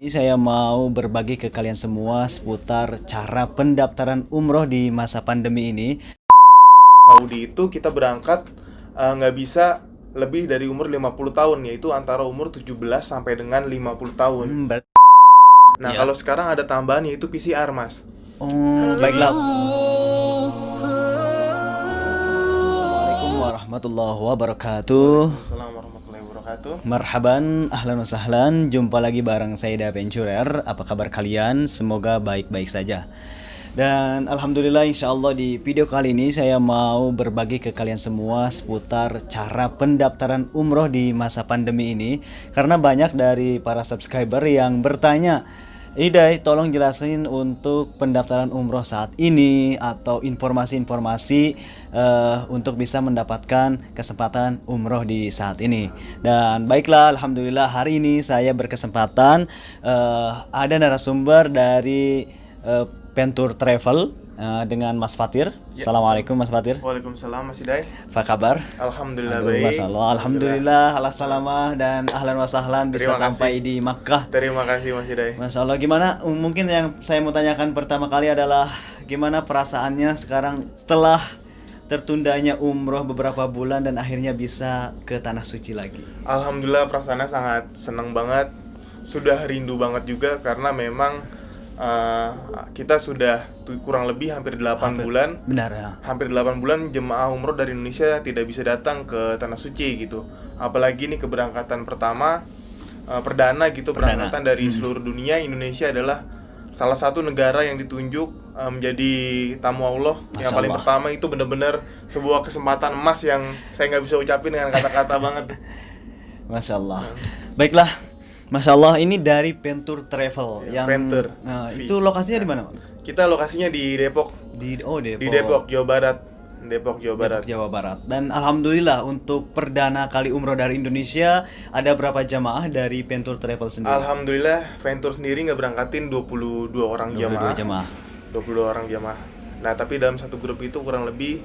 Ini saya mau berbagi ke kalian semua seputar cara pendaftaran umroh di masa pandemi ini. Saudi itu kita berangkat nggak bisa lebih dari umur 50 tahun, yaitu antara umur 17 sampai dengan 50 tahun. Berarti Nah, ya. kalau sekarang ada tambahan yaitu PCR, Mas. Oh, baiklah. Assalamualaikum warahmatullahi wabarakatuh. Waalaikumsalam warahmatullahi wabarakatuh. Marhaban, ahlan wa sahlan. Jumpa lagi bareng saya Daventurer. Apa kabar kalian? Semoga baik-baik saja. Dan alhamdulillah insya Allah di video kali ini saya mau berbagi ke kalian semua seputar cara pendaftaran umroh di masa pandemi ini. Karena banyak dari para subscriber yang bertanya, Idai, tolong jelasin untuk pendaftaran umroh saat ini atau informasi-informasi untuk bisa mendapatkan kesempatan umroh di saat ini. Dan baiklah, alhamdulillah hari ini saya berkesempatan ada narasumber dari Pentur Travel dengan Mas Fatir. Ya. Assalamualaikum Mas Fatir. Waalaikumsalam, Mas Hidai. Apa kabar? Alhamdulillah Aduh, baik. Masyaallah, alhamdulillah, ala salamah dan ahlan wa sahlan bisa Terima kasih. sampai di Makkah. Terima kasih, Mas Hidai. Masya Allah, gimana? Mungkin yang saya mau tanyakan pertama kali adalah gimana perasaannya sekarang setelah tertundanya umroh beberapa bulan dan akhirnya bisa ke tanah suci lagi. Alhamdulillah, perasaannya sangat senang banget. Sudah rindu banget juga karena memang kita sudah kurang lebih hampir 8 bulan. Benar ya. Hampir 8 bulan jemaah umroh dari Indonesia tidak bisa datang ke tanah suci gitu. Apalagi ini keberangkatan pertama, perdana gitu, Perdana. berangkatan dari seluruh dunia. Indonesia adalah salah satu negara yang ditunjuk menjadi tamu Allah. Masya Yang paling Allah. pertama itu benar-benar sebuah kesempatan emas yang saya nggak bisa ucapin dengan kata-kata banget. Masya Allah. Baiklah, Masya Allah, ini dari Pentur Travel Ya, yang Venture. itu lokasinya di mana, Pak? Kita lokasinya di Depok, Di di Depok, Jawa Barat. Depok, Jawa Barat. Depok, Jawa Barat. Dan alhamdulillah untuk perdana kali umroh dari Indonesia ada berapa jamaah dari Pentur Travel sendiri? Alhamdulillah, Venture sendiri nggak berangkatin 22 orang 22 jamaah. jamaah. 22 orang jamaah. Nah, tapi dalam satu grup itu kurang lebih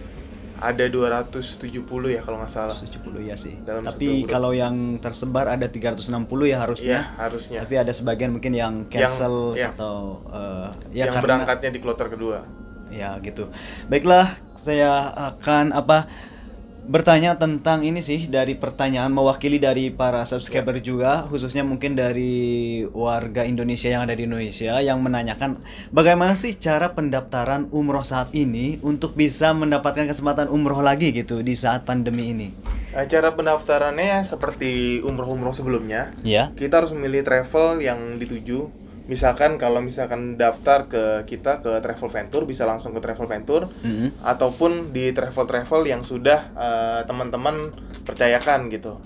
ada 270 ya kalau nggak salah. 70 ya sih. Dalam Tapi satu grup. kalau yang tersebar ada 360 ya Iya, harusnya. harusnya. Tapi ada sebagian mungkin yang cancel ya. atau ya yang karena berangkatnya di kloter kedua. ya gitu. Baiklah, saya akan bertanya tentang ini sih dari pertanyaan mewakili dari para subscriber juga, khususnya mungkin dari warga Indonesia yang ada di Indonesia yang menanyakan bagaimana sih cara pendaftaran umroh saat ini untuk bisa mendapatkan kesempatan umroh lagi gitu di saat pandemi ini. Nah, cara pendaftarannya seperti umroh-umroh sebelumnya. Ya. Kita harus memilih travel yang dituju. Misalkan kalau misalkan daftar ke kita ke Travel Venture, bisa langsung ke Travel Venture. Ataupun di travel-travel yang sudah teman-teman percayakan gitu.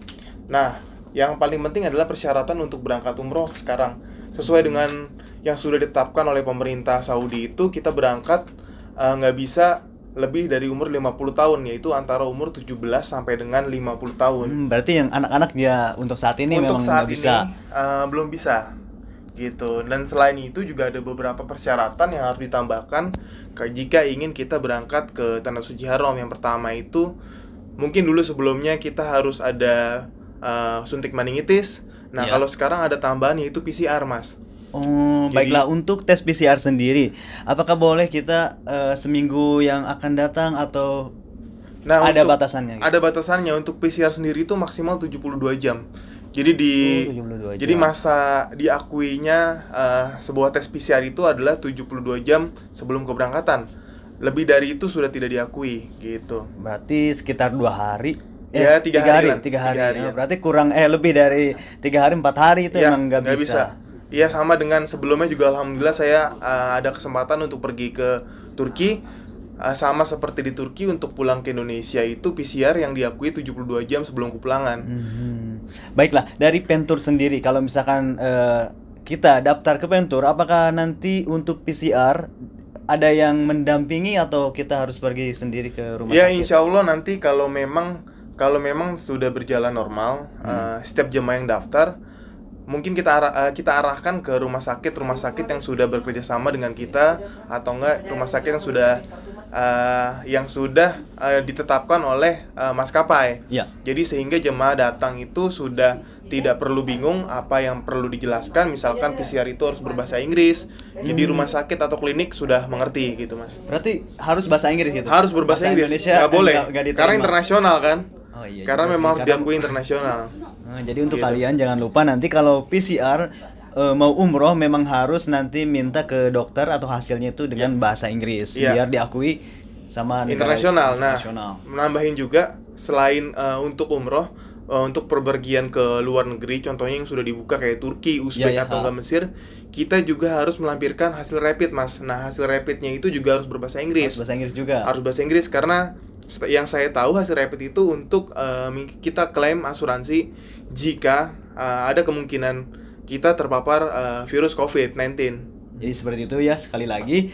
Nah, yang paling penting adalah persyaratan untuk berangkat umroh sekarang. Sesuai dengan yang sudah ditetapkan oleh pemerintah Saudi itu, kita berangkat nggak bisa lebih dari umur 50 tahun, yaitu antara umur 17 sampai dengan 50 tahun. Berarti yang anak-anak dia untuk saat ini Untuk memang saat nggak ini bisa. belum bisa gitu. Dan selain itu juga ada beberapa persyaratan yang harus ditambahkan jika ingin kita berangkat ke Tanah Suci Haram. Yang pertama itu mungkin dulu sebelumnya kita harus ada suntik meningitis. Nah, Ya. kalau sekarang ada tambahan yaitu PCR, Mas. Oh, Jadi- baiklah, untuk tes PCR sendiri, apakah boleh kita seminggu yang akan datang atau Nah, ada untuk- batasannya gitu? Ada batasannya. Untuk PCR sendiri itu maksimal 72 jam. Jadi 72 jadi jam. masa diakuinya sebuah tes PCR itu adalah 72 jam sebelum keberangkatan. Lebih dari itu sudah tidak diakui gitu. Berarti sekitar 2 hari. Ya, 3 hari lah. 3 hari. 3 hari, ya. Berarti kurang lebih dari 3 hari, 4 hari itu Ya, emang nggak bisa. Iya, sama dengan sebelumnya juga alhamdulillah saya ada kesempatan untuk pergi ke Turki. Sama seperti di Turki, untuk pulang ke Indonesia itu PCR yang diakui 72 jam sebelum kepulangan. Baiklah, dari Pentur sendiri, kalau misalkan kita daftar ke Pentur, apakah nanti untuk PCR ada yang mendampingi atau kita harus pergi sendiri ke rumah Ya, sakit? insya Allah nanti kalau memang sudah berjalan normal, setiap jemaah yang daftar mungkin kita arahkan ke rumah sakit yang sudah bekerja sama dengan kita, atau enggak rumah sakit yang sudah yang sudah ditetapkan oleh maskapai. Ya. Jadi sehingga jemaah datang itu sudah tidak perlu bingung apa yang perlu dijelaskan. Misalkan PCR itu harus berbahasa Inggris. Jadi rumah sakit atau klinik sudah mengerti gitu, Mas. Berarti harus bahasa Inggris gitu. Harus berbahasa Inggris. Indonesia Nggak boleh. nggak diterima. Karena internasional kan. Oh iya. Karena juga memang sih, harus karena- diakui internasional. Nah, jadi untuk Gitu. kalian jangan lupa nanti kalau PCR mau umroh memang harus nanti minta ke dokter atau hasilnya itu dengan bahasa Inggris Iya. biar diakui sama negara Internasional. internasional. Nah, menambahin juga selain untuk umroh, untuk perpergian ke luar negeri, contohnya yang sudah dibuka kayak Turki, Uzbek Ya, ya, atau enggak Mesir, kita juga harus melampirkan hasil rapid, Mas. Nah, hasil rapidnya itu juga harus berbahasa Inggris. Harus bahasa Inggris juga. Harus bahasa Inggris karena yang saya tahu hasil rapid itu untuk kita klaim asuransi jika ada kemungkinan kita terpapar virus COVID-19. Jadi seperti itu ya, sekali lagi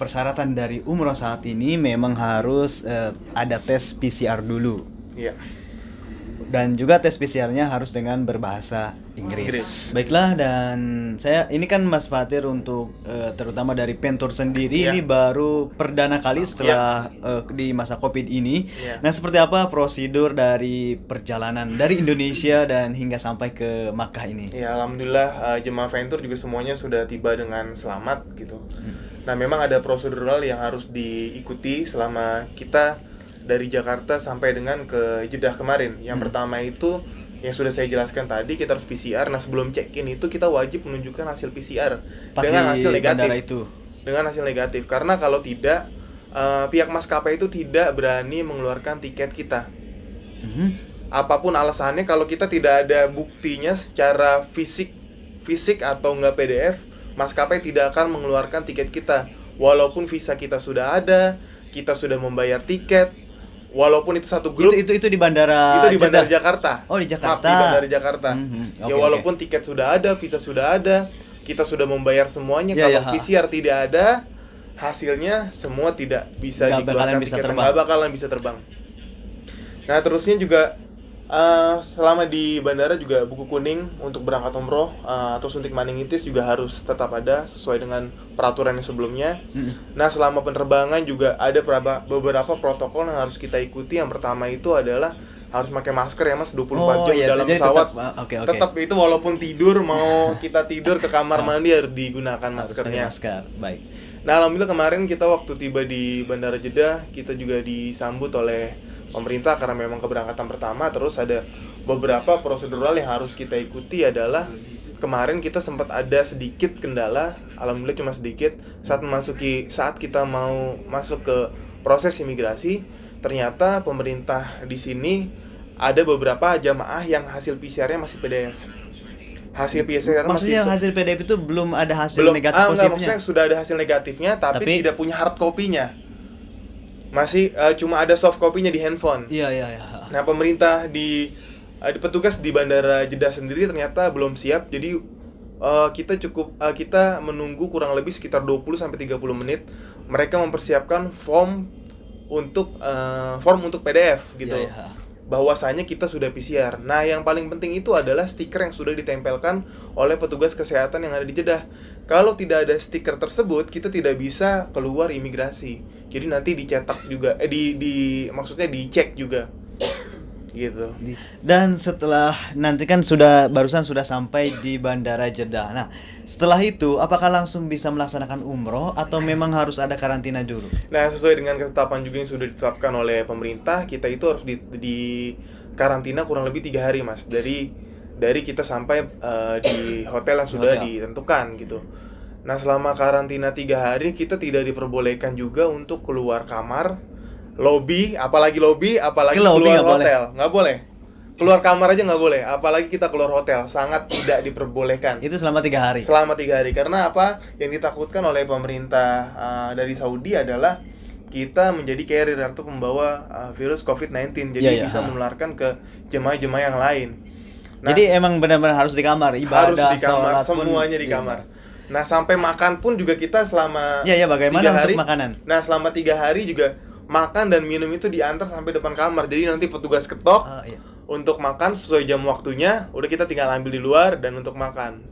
persyaratan dari umroh saat ini memang harus ada tes PCR dulu. Iya. Dan juga tes PCR-nya harus dengan berbahasa Inggris. Inggris. Baiklah, dan saya ini kan Mas Fatir untuk terutama dari Pentur sendiri Iya. ini baru perdana kali setelah di masa Covid ini. Iya. Nah, seperti apa prosedur dari perjalanan dari Indonesia dan hingga sampai ke Makkah ini? Ya, alhamdulillah jemaah Ventur juga semuanya sudah tiba dengan selamat gitu. Nah, memang ada prosedural yang harus diikuti selama kita dari Jakarta sampai dengan ke Jeddah kemarin. Yang pertama itu yang sudah saya jelaskan tadi, kita harus PCR. Nah, sebelum check-in itu kita wajib menunjukkan hasil PCR Pas dengan di hasil negatif. bandara itu. Dengan hasil negatif. Karena kalau tidak pihak maskapai itu tidak berani mengeluarkan tiket kita. Mhm. Apapun alasannya, kalau kita tidak ada buktinya secara fisik atau enggak PDF, maskapai tidak akan mengeluarkan tiket kita. Walaupun visa kita sudah ada, kita sudah membayar tiket, walaupun itu satu grup, Itu di bandara itu di Bandara Jeddah. Jakarta. Oh, di Maaf, Jakarta. di Bandara Jakarta. Mhm. Ya, Oke, walaupun tiket sudah ada, visa sudah ada, kita sudah membayar semuanya. Ya, Kalau ya, ha. PCR tidak ada, hasilnya semua tidak bisa Nggak bakalan dikeluarkan bisa tiketnya, terbang. nggak bakalan bisa terbang. Nah, terusnya juga selama di bandara juga buku kuning untuk berangkat umroh atau suntik meningitis juga harus tetap ada sesuai dengan peraturan yang sebelumnya. Mhm. Nah, selama penerbangan juga ada beberapa protokol yang harus kita ikuti. Yang pertama itu adalah harus pakai masker ya, Mas, 24 jam iya, dalam jadi pesawat. Oke. Tetap itu walaupun tidur, mau kita tidur ke kamar mandi harus digunakan Harus pakai maskernya. masker. Baik. Nah, alhamdulillah kemarin kita waktu tiba di Bandara Jeddah, kita juga disambut oleh pemerintah karena memang keberangkatan pertama. Terus ada beberapa prosedural yang harus kita ikuti adalah kemarin kita sempat ada sedikit kendala, alhamdulillah cuma sedikit, saat kita mau masuk ke proses imigrasi, ternyata pemerintah di sini ada beberapa jamaah yang hasil PCR-nya masih PDF. Hasil PCR Maksudnya masih hasil PDF itu belum ada hasil belum negatif enggak, positifnya. maksudnya sudah ada hasil negatifnya tapi tidak punya hard copy-nya. Masih cuma ada soft copy-nya di handphone. Iya. Nah, pemerintah di petugas di Bandara Jeddah sendiri ternyata belum siap. Jadi kita menunggu kurang lebih sekitar 20 sampai 30 menit. Mereka mempersiapkan form untuk PDF gitu. Iya. Bahwasanya kita sudah PCR. Nah, yang paling penting itu adalah stiker yang sudah ditempelkan oleh petugas kesehatan yang ada di Jeddah. Kalau tidak ada stiker tersebut, kita tidak bisa keluar imigrasi. Jadi nanti dicetak juga, maksudnya dicek juga, gitu. Dan setelah nanti kan barusan sudah sampai di Bandara Jeddah. Nah, setelah itu apakah langsung bisa melaksanakan umroh atau memang harus ada karantina dulu? Nah, sesuai dengan ketetapan juga yang sudah ditetapkan oleh pemerintah, kita itu harus di karantina kurang lebih 3 hari, Mas. Dari kita sampai di hotel yang sudah ditentukan gitu. Nah, selama karantina 3 hari kita tidak diperbolehkan juga untuk keluar kamar, apalagi keluar hotel, nggak boleh. Keluar kamar aja nggak boleh, apalagi kita keluar hotel, sangat tidak diperbolehkan. Itu selama 3 hari. Selama 3 hari, karena apa? Yang ditakutkan oleh pemerintah dari Saudi adalah kita menjadi carrier atau pembawa virus COVID-19, jadi bisa menularkan ke jemaah-jemaah yang lain. Nah, jadi emang benar-benar harus di kamar, ibadah, harus di kamar, sholat semuanya di kamar. Nah, sampai makan pun juga kita selama bagaimana 3 hari, untuk makanan? Nah, selama 3 hari juga makan dan minum itu diantar sampai depan kamar. Jadi nanti petugas ketok untuk makan sesuai jam waktunya, udah kita tinggal ambil di luar dan untuk makan.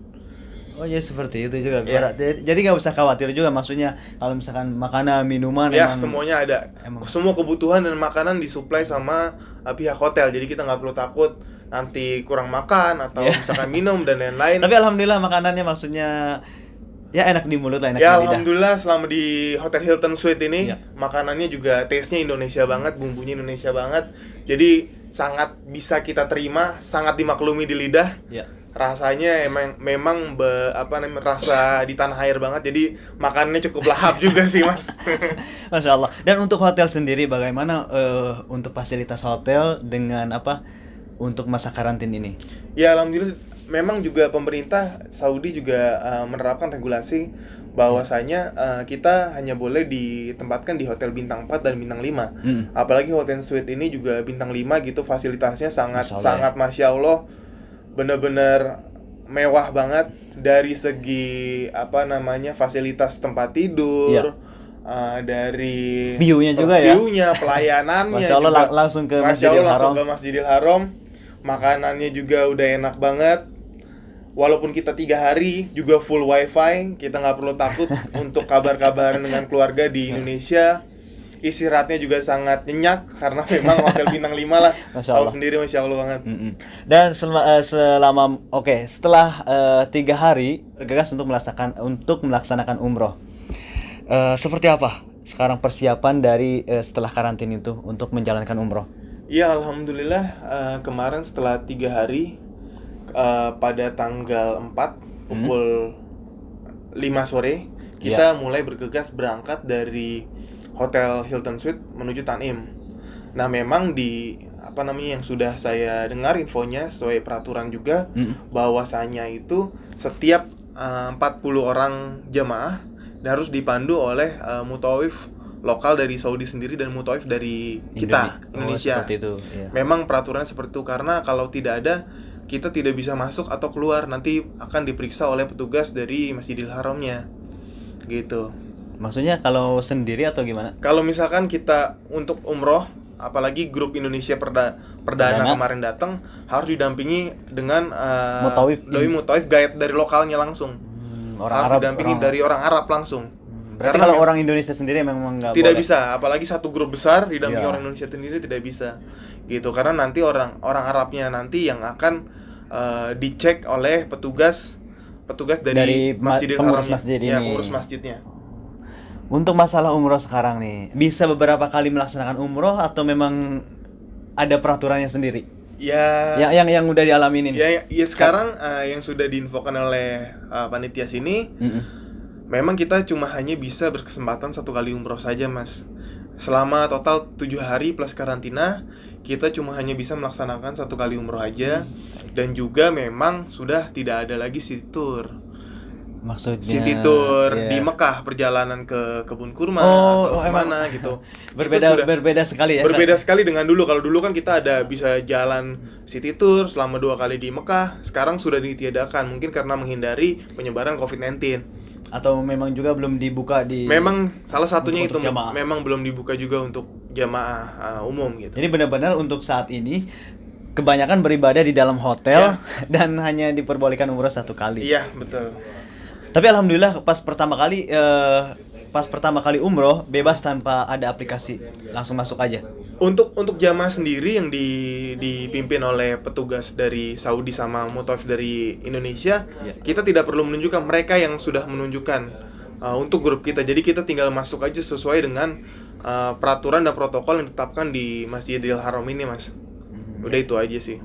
Oh ya seperti itu juga. Iya. Jadi nggak usah khawatir juga, maksudnya kalau misalkan makanan, minuman Ya, emang semuanya ada. emang Semua kebutuhan dan makanan disuplai sama pihak hotel. Jadi kita nggak perlu takut nanti kurang makan atau Iya. misalkan minum dan lain-lain. Tapi alhamdulillah makanannya maksudnya ya enak di mulut lah, enak Ya di lidah. alhamdulillah selama di Hotel Hilton Suite ini Iya. makanannya juga taste-nya Indonesia banget, bumbunya Indonesia banget. Jadi sangat bisa kita terima, sangat dimaklumi di lidah. Ya. Rasanya memang rasa di tanah air banget. Jadi makanannya cukup lahap juga sih, Mas. Masya Allah. Dan untuk hotel sendiri bagaimana untuk fasilitas hotel dengan apa untuk masa karantin ini? Ya alhamdulillah memang juga pemerintah Saudi juga menerapkan regulasi bahwasanya kita hanya boleh ditempatkan di hotel bintang 4 dan bintang 5. Apalagi hotel suite ini juga bintang 5 gitu, fasilitasnya sangat Masya Allah, sangat Masya Allah, bener-bener mewah banget dari segi fasilitas tempat tidur. Iya. Dari View-nya juga ya? view-nya, pelayanannya Masya Allah, juga. langsung ke Masya Masjidil Allah, langsung Haram. ke Masjidil Haram. Makanannya juga udah enak banget. Walaupun kita 3 hari juga full wifi, kita nggak perlu takut untuk kabar-kabaran dengan keluarga di Indonesia. Istirahatnya juga sangat nyenyak karena memang hotel bintang 5 lah. Masya Tahu Allah. sendiri, Masya Allah banget. Dan setelah 3 hari bergegas untuk melaksanakan umroh. Seperti apa sekarang persiapan dari setelah karantin itu untuk menjalankan umroh? Ya alhamdulillah kemarin setelah 3 hari pada tanggal 4 pukul 5 sore kita mulai bergegas berangkat dari Hotel Hilton Suite menuju Tanim. Nah memang yang sudah saya dengar infonya sesuai peraturan juga bahwasanya itu setiap 40 orang jamaah harus dipandu oleh mutawif lokal dari Saudi sendiri dan mutawif dari kita Indonesia. Seperti itu. Iya. Memang peraturannya seperti itu karena kalau tidak ada kita tidak bisa masuk atau keluar, nanti akan diperiksa oleh petugas dari Masjidil Haramnya. Gitu. Maksudnya kalau sendiri atau gimana? Kalau misalkan kita untuk umroh, apalagi grup Indonesia perdana kemarin datang, harus didampingi dengan doi mutawif guide dari lokalnya langsung. Harus didampingi dari orang Arab langsung. Berarti kalau orang Indonesia sendiri memang nggak tidak boleh? bisa, apalagi satu grup besar didampingi orang Indonesia sendiri tidak bisa. Gitu, karena nanti orang Arabnya nanti yang akan dicek oleh petugas dari Masjidil pengurus Haramnya. masjid Ya, ini. pengurus masjidnya. Untuk masalah umroh sekarang nih, bisa beberapa kali melaksanakan umroh atau memang ada peraturannya sendiri? Ya, yang udah dialamin ini. Ya sekarang yang sudah diinfokan oleh panitia sini, memang kita cuma hanya bisa berkesempatan 1 kali umroh saja, Mas. Selama total 7 hari plus karantina, kita cuma hanya bisa melaksanakan 1 kali umroh aja. Dan juga memang sudah tidak ada lagi city tour. Maksudnya City tour di Mekah, perjalanan ke kebun kurma atau mana gitu. Berbeda sekali ya. Berbeda sekali dengan dulu. Kalau dulu kan kita ada bisa jalan city tour selama 2 kali di Mekah. Sekarang sudah ditiadakan, mungkin karena menghindari penyebaran COVID-19. Atau memang juga belum dibuka di. Memang salah satunya untuk itu jamaah. memang belum dibuka juga untuk jamaah umum gitu. Jadi benar-benar untuk saat ini kebanyakan beribadah di dalam hotel dan hanya diperbolehkan umroh 1 kali. Iya, betul. Tapi alhamdulillah pas pertama kali umroh bebas tanpa ada aplikasi, langsung masuk aja. Untuk jamaah sendiri yang dipimpin oleh petugas dari Saudi sama mutawif dari Indonesia, kita tidak perlu menunjukkan, mereka yang sudah menunjukkan untuk grup kita. Jadi kita tinggal masuk aja sesuai dengan peraturan dan protokol yang ditetapkan di Masjidil Haram ini, Mas. Udah itu aja sih.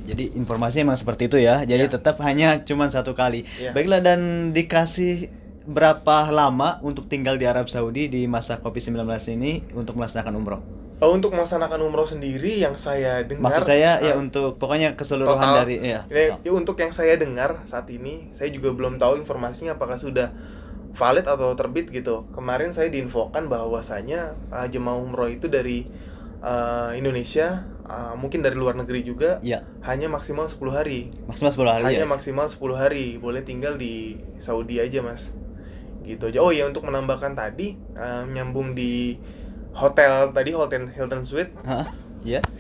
Jadi informasinya memang seperti itu ya. Jadi tetap hanya cuma 1 kali. Baiklah, dan dikasih berapa lama untuk tinggal di Arab Saudi di masa Covid-19 ini untuk melaksanakan umroh? Untuk melaksanakan umroh sendiri yang saya dengar, maksud saya ya untuk pokoknya keseluruhan total, dari untuk yang saya dengar saat ini, saya juga belum tahu informasinya apakah sudah valid atau terbit gitu. Kemarin saya diinfokan bahwasanya jemaah umroh itu dari Indonesia, mungkin dari luar negeri juga, hanya maksimal 10 hari. Maksimal 10 hari. Hanya maksimal 10 hari, boleh tinggal di Saudi aja, Mas. Gitu aja. Oh ya, untuk menambahkan tadi, nyambung di hotel tadi, Hotel Hilton Suite.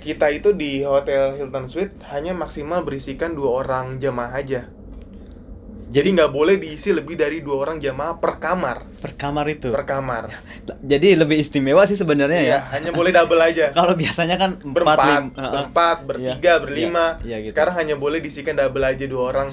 Kita itu di Hotel Hilton Suite hanya maksimal berisikan 2 orang jamaah aja. Jadi nggak boleh diisi lebih dari 2 orang jamaah per kamar. Per kamar itu. Per kamar. Jadi lebih istimewa sih sebenarnya Iya, ya. hanya boleh double aja. Kalau biasanya kan berempat, bertiga, berlima. Iya, gitu. Sekarang hanya boleh diisikan double aja 2 orang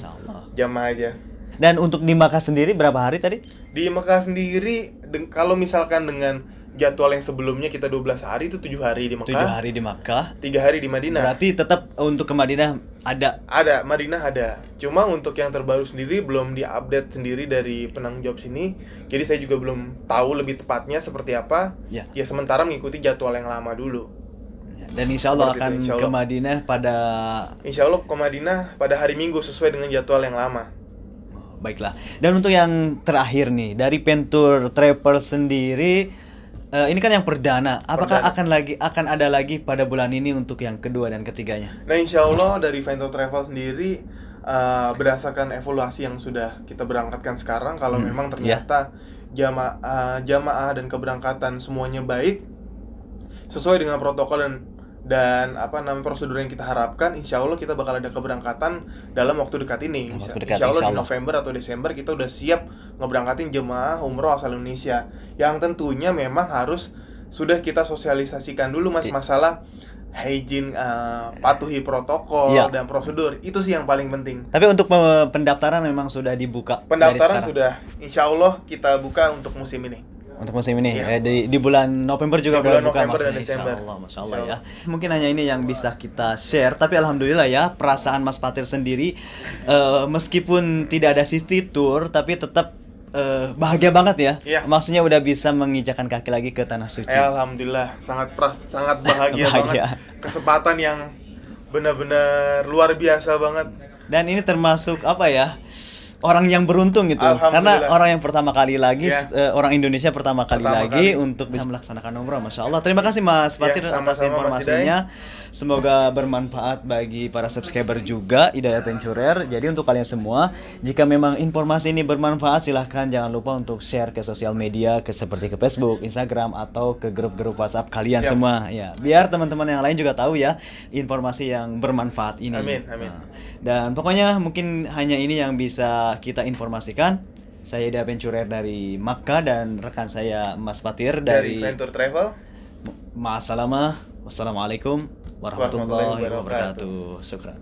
jamaah aja. Dan untuk di Makkah sendiri berapa hari tadi? Di Mekah sendiri, kalau misalkan dengan jadwal yang sebelumnya kita 12 hari itu 7 hari di Mekah. 7 hari di Makkah. 3 hari di Madinah. Berarti tetap untuk ke Madinah ada. Ada, Madinah ada. Cuma untuk yang terbaru sendiri belum diupdate sendiri dari penanggung jawab sini. Jadi saya juga belum tahu lebih tepatnya seperti apa. Ya. Ya sementara mengikuti jadwal yang lama dulu. Dan insya Allah Seperti akan itu, insya ke Allah. Madinah pada. Insya Allah ke Madinah pada hari Minggu sesuai dengan jadwal yang lama. Baiklah. Dan untuk yang terakhir nih dari Venture Travel sendiri, ini kan yang perdana. Apakah akan ada lagi pada bulan ini untuk yang kedua dan ketiganya? Nah, insya Allah dari Venture Travel sendiri berdasarkan evaluasi yang sudah kita berangkatkan sekarang, kalau memang ternyata jamaah dan keberangkatan semuanya baik sesuai dengan protokol dan prosedur yang kita harapkan, insya Allah kita bakal ada keberangkatan dalam waktu dekat ini. Insya Allah di November atau Desember kita udah siap ngeberangkatin jemaah umroh asal Indonesia, yang tentunya memang harus sudah kita sosialisasikan dulu masalah hygiene, patuhi protokol dan prosedur. Itu sih yang paling penting. Tapi untuk pendaftaran memang sudah dibuka. Pendaftaran sudah, insya Allah kita buka untuk musim ini. Untuk musim ini, di bulan November juga bulan buka November dan Desember. Masya Allah ya. Mungkin hanya ini yang bisa kita share, tapi alhamdulillah ya, perasaan Mas Fatir sendiri, meskipun tidak ada city tour, tapi tetap bahagia banget ya. Maksudnya udah bisa menginjakan kaki lagi ke tanah suci. Alhamdulillah, sangat bahagia banget. Kesempatan yang benar-benar luar biasa banget. Dan ini termasuk orang yang beruntung gitu, karena orang yang pertama kali lagi, orang Indonesia pertama kali untuk bisa melaksanakan umrah. Masya Allah. Terima kasih Mas Fatir atas informasinya. Semoga bermanfaat bagi para subscriber juga Hidayat Venturer. Jadi untuk kalian semua, jika memang informasi ini bermanfaat, silahkan jangan lupa untuk share ke sosial media, seperti ke Facebook, Instagram, atau ke grup-grup WhatsApp kalian semua ya. Biar teman-teman yang lain juga tahu ya informasi yang bermanfaat ini. Amin. Dan pokoknya mungkin hanya ini yang bisa kita informasikan. Saya Hidayat Venturer dari Makkah dan rekan saya Mas Fatir dari Venture Travel. Wassalamualaikum warahmatullahi wabarakatuh. Syukran.